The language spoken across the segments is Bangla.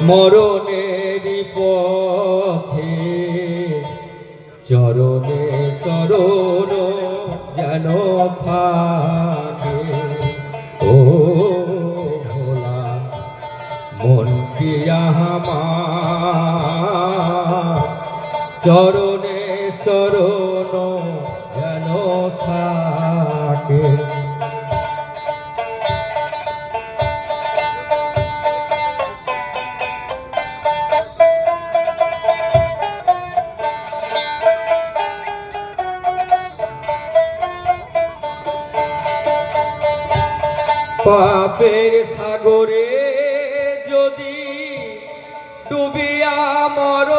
মরণেরই পথে চরণে শরণ যেন থাকে। ও ভোলা মন কি আমার চরণে শরণ যেন থাকে। পাপের সাগরে যদি ডুবিয়া মর,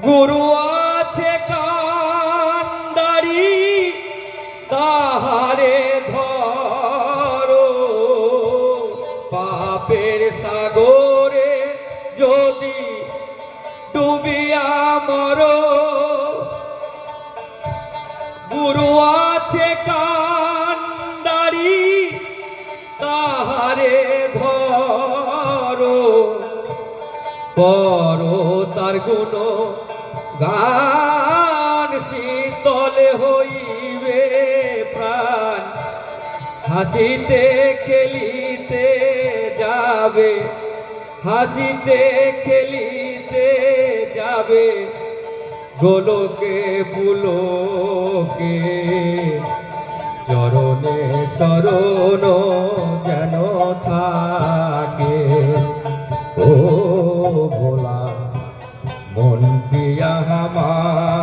গুরু আছে কান্ডারি তাহারে ধরো। পাপের সাগরে যদি ডুবিয়া মর, গুরু আছে কান্ডারি তাহারে ধরো। করো তার গুণ গান শীতলে হইবে প্রাণ, হাসিতে খেলিতে যাবে, হাসিতে খেলিতে যাবে গোলকে পুলকে। চরণে শরণ যেন থাকে। ও ভোলা মনটি আমার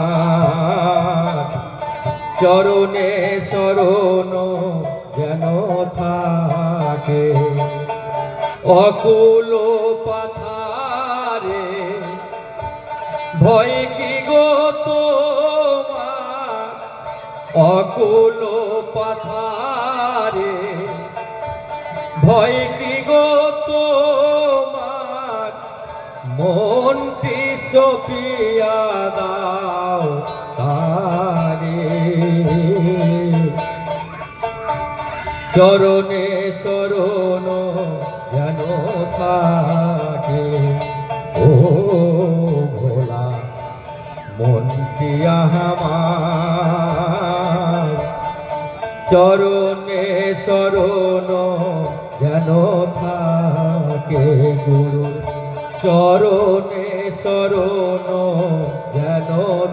চরণে শরণ যেন থাকে। অকুল পাথারে ভয় কি গো তোমার, অকুল পাথারে ভয় কি গো তোমার, মনটি সপিয়া দাও তারে। চরণে শরণ যেন থাকে। ও ভোলা মনটি আমার চরণে শরণ যেন থাকে। গুরু চরণে শরণ যেন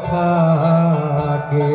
থাকে।